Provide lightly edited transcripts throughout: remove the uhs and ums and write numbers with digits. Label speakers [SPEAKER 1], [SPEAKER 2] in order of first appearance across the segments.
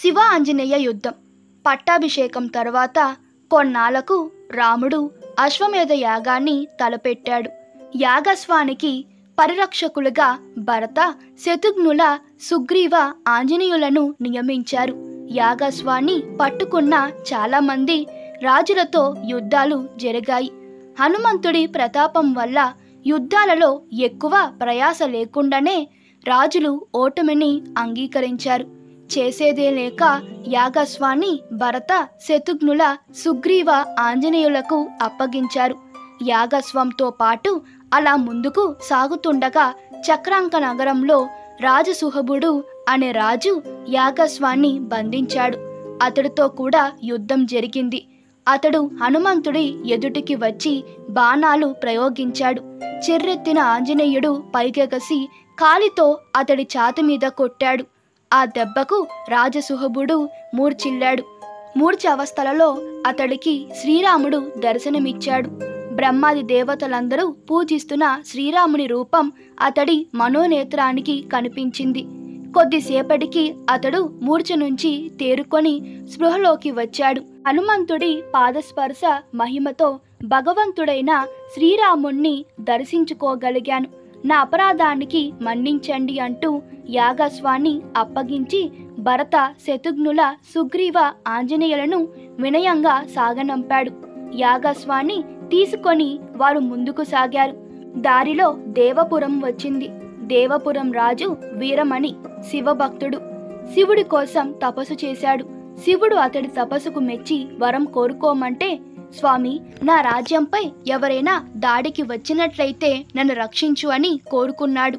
[SPEAKER 1] శివ ఆంజనేయ యుద్ధం. పట్టాభిషేకం తర్వాత కొన్నాళ్లకు రాముడు అశ్వమేధ యాగాన్ని తలపెట్టాడు. యాగస్వానికి పరిరక్షకులుగా భరత, శత్రుఘ్నుల, సుగ్రీవ, ఆంజనేయులను నియమించారు. యాగస్వాన్ని పట్టుకున్న చాలామంది రాజులతో యుద్ధాలు జరిగాయి. హనుమంతుడి ప్రతాపం వల్ల యుద్ధాలలో ఎక్కువ ప్రయాస లేకుండానే రాజులు ఓటమిని అంగీకరించారు. చేసేదే లేక యాగస్వాన్ని భరత, శత్రుఘ్నుల, సుగ్రీవ, ఆంజనేయులకు అప్పగించారు. యాగస్వంతో పాటు అలా ముందుకు సాగుతుండగా చక్రాంక నగరంలో రాజసుహబుడు అనే రాజు యాగస్వాన్ని బంధించాడు. అతడితో కూడా యుద్ధం జరిగింది. అతడు హనుమంతుడి ఎదుటికి వచ్చి బాణాలు ప్రయోగించాడు. చిర్రెత్తిన ఆంజనేయుడు పైకెగసి కాలితో అతడి ఛాతి మీద కొట్టాడు. ఆ దెబ్బకు రాజసుహబుడు మూర్ఛిల్లాడు. మూర్ఛ అవస్థలలో అతడికి శ్రీరాముడు దర్శనమిచ్చాడు. బ్రహ్మాది దేవతలందరూ పూజిస్తున్న శ్రీరాముని రూపం అతడి మనోనేత్రానికి కనిపించింది. కొద్దిసేపటికి అతడు మూర్ఛ నుంచి తేరుకొని స్పృహలోకి వచ్చాడు. హనుమంతుడి పాదస్పర్శ మహిమతో భగవంతుడైన శ్రీరాముణ్ణి దర్శించుకోగలిగాను. నా అపరాధానికి మన్నించండి అంటూ యాగస్వాన్ని అప్పగించి భరత, శత్రుఘ్నుల, సుగ్రీవ, ఆంజనేయులను వినయంగా సాగనంపాడు. యాగస్వాన్ని తీసుకొని వారు ముందుకు సాగారు. దారిలో దేవపురం వచ్చింది. దేవపురం రాజు వీరమణి శివభక్తుడు. శివుడి కోసం తపస్సు చేశాడు. శివుడు అతడి తపస్సుకు మెచ్చి వరం కోరుకోమంటే, స్వామి, నా రాజ్యంపై ఎవరైనా దాడికి వచ్చినట్లయితే నన్ను రక్షించు అని కోరుకున్నాడు.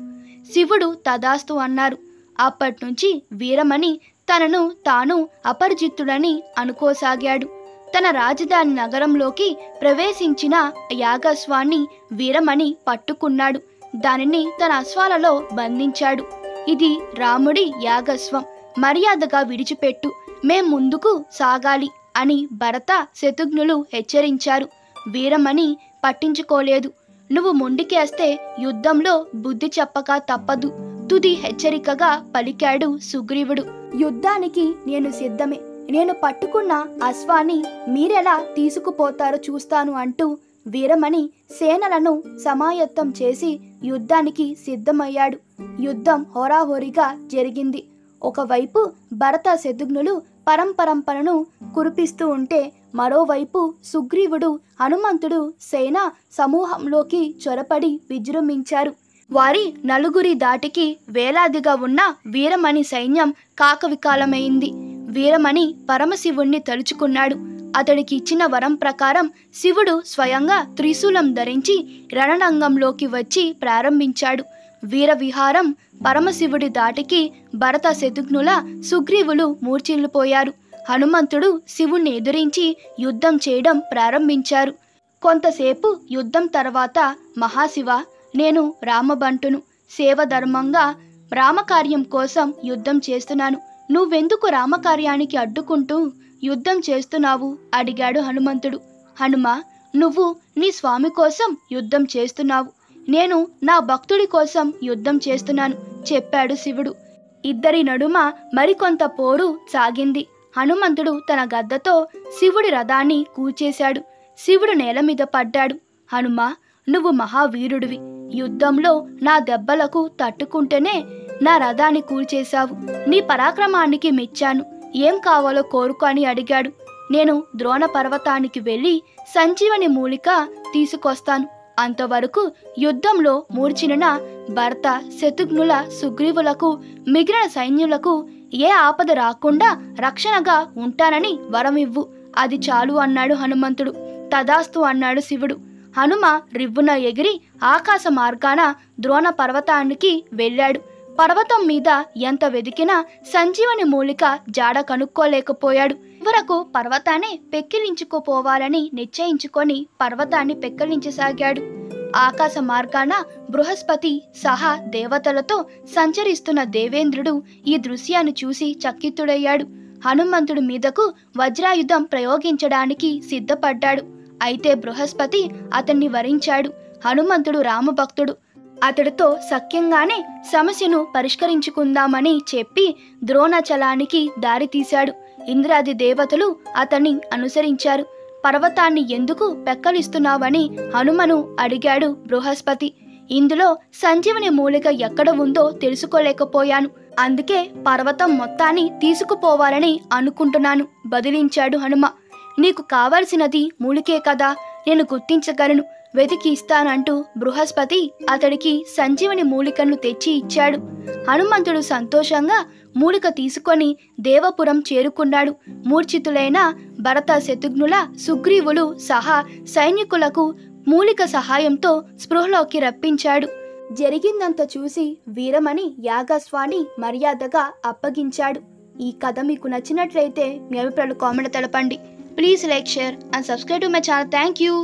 [SPEAKER 1] శివుడు తదాస్తు అన్నారు. అప్పట్నుంచి వీరమణి తనను తాను అపరిజిత్తుడని అనుకోసాగాడు. తన రాజధాని నగరంలోకి ప్రవేశించిన యాగస్వాన్ని వీరమణి పట్టుకున్నాడు. దానిని తన అశ్వాలలో బంధించాడు. ఇది రాముడి యాగస్వం, మర్యాదగా విడిచిపెట్టు, మేం ముందుకు సాగాలి అని భరత, శత్రుఘ్నులు హెచ్చరించారు. వీరమణి పట్టించుకోలేదు. నువ్వు మొండికేస్తే యుద్ధంలో బుద్ధి చెప్పక తప్పదు, తుది హెచ్చరికగా పలికాడు సుగ్రీవుడు. యుద్ధానికి నేను సిద్ధమే. నేను పట్టుకున్న అశ్వాన్ని మీరెలా తీసుకుపోతారో చూస్తాను అంటూ వీరమణి సేనలను సమాయత్తం చేసి యుద్ధానికి సిద్ధమయ్యాడు. యుద్ధం హోరాహోరీగా జరిగింది. ఒకవైపు భరత, శత్రుఘ్నులు పరంపరను కురిపిస్తూ ఉంటే, మరోవైపు సుగ్రీవుడు, హనుమంతుడు సేన సమూహంలోకి చొరపడి విజృంభించారు. వారి నలుగురి దాటికి వేలాదిగా ఉన్న వీరమణి సైన్యం కాకవికాలమైంది. వీరమణి పరమశివుణ్ణి తలుచుకున్నాడు. అతడికి ఇచ్చిన వరం ప్రకారం శివుడు స్వయంగా త్రిశూలం ధరించి రణరంగంలోకి వచ్చి ప్రారంభించాడు. వీరవిహారం పరమశివుడి దాటికి భరత, శత్రుఘ్నుల, సుగ్రీవులు మూర్ఛిల్లిపోయారు. హనుమంతుడు శివుణ్ణి ఎదిరించి యుద్ధం చేయడం ప్రారంభించారు. కొంతసేపు యుద్ధం తర్వాత, మహాశివ, నేను రామబంటును, సేవధర్మంగా రామకార్యం కోసం యుద్ధం చేస్తున్నాను. నువ్వెందుకు రామకార్యానికి అడ్డుకుంటూ యుద్ధం చేస్తున్నావు అడిగాడు హనుమంతుడు. హనుమ, నువ్వు నీ స్వామి కోసం యుద్ధం చేస్తున్నావు, నేను నా భక్తుడి కోసం యుద్ధం చేస్తున్నాను చెప్పాడు శివుడు. ఇద్దరి నడుమ మరికొంత పోరు సాగింది. హనుమంతుడు తన గద్దతో శివుడి రథాన్ని కూల్చేశాడు. శివుడు నేల మీద పడ్డాడు. హనుమ, నువ్వు మహావీరుడివి. యుద్ధంలో నా దెబ్బలకు తట్టుకుంటేనే నా రథాన్ని కూల్చేశావు. నీ పరాక్రమానికి మెచ్చాను. ఏం కావాలో కోరుకు అని అడిగాడు. నేను ద్రోణ పర్వతానికి వెళ్ళి సంజీవని మూలిక తీసుకొస్తాను. అంతవరకు యుద్ధంలో మూర్ఛిన భరత, శత్రుఘ్నుల, సుగ్రీవులకు, మిగిలిన సైన్యులకు ఏ ఆపద రాకుండా రక్షణగా ఉంటానని వరమివ్వు, అది చాలు అన్నాడు హనుమంతుడు. తదాస్తు అన్నాడు శివుడు. హనుమ రివ్వున ఎగిరి ఆకాశ మార్గాన ద్రోణ పర్వతానికి వెళ్ళాడు. పర్వతం మీద ఎంత వెదికినా సంజీవని మూలిక జాడ కనుక్కోలేకపోయాడు. చివరకు పర్వతాన్ని పెక్కిలించుకుపోవాలని నిశ్చయించుకొని పర్వతాన్ని పెక్కిలించసాగాడు. ఆకాశ మార్గాన బృహస్పతి సహా దేవతలతో సంచరిస్తున్న దేవేంద్రుడు ఈ దృశ్యాన్ని చూసి చకితుడయ్యాడు. హనుమంతుడి మీదకు వజ్రాయుధం ప్రయోగించడానికి సిద్ధపడ్డాడు. అయితే బృహస్పతి అతన్ని వరించాడు. హనుమంతుడు రామభక్తుడు. అతడితో సఖ్యంగానే సమస్యను పరిష్కరించుకుందామని చెప్పి ద్రోణాచలానికి దారి తీశాడు. ఇంద్రాది దేవతలు అతన్ని అనుసరించారు. పర్వతాన్ని ఎందుకు పెక్కలిస్తున్నావని హనుమను అడిగాడు బృహస్పతి. ఇందులో సంజీవని మూలిక ఎక్కడ ఉందో తెలుసుకోలేకపోయాను, అందుకే పర్వతం మొత్తాన్ని తీసుకుపోవాలని అనుకుంటున్నాను బదిలించాడు హనుమ. నీకు కావలసినది మూలికే కదా, నేను గుర్తించగలను, వెతికి ఇస్తానంటూ బృహస్పతి అతడికి సంజీవని మూలికను తెచ్చి ఇచ్చాడు. హనుమంతుడు సంతోషంగా మూలిక తీసుకొని దేవపురం చేరుకున్నాడు. మూర్ఛితులైన భరత శత్రుఘ్నుల సుగ్రీవులు సహా సైనికులకు మూలిక సహాయంతో స్పృహలోకి రప్పించాడు. జరిగిందంత చూసి వీరమణి యాగస్వాని మర్యాదగా అప్పగించాడు. ఈ కథ మీకు నచ్చినట్లయితే మీ అభిప్రాయాలు కామెంట్ తెలపండి. Please like, share and subscribe to my channel. Thank you.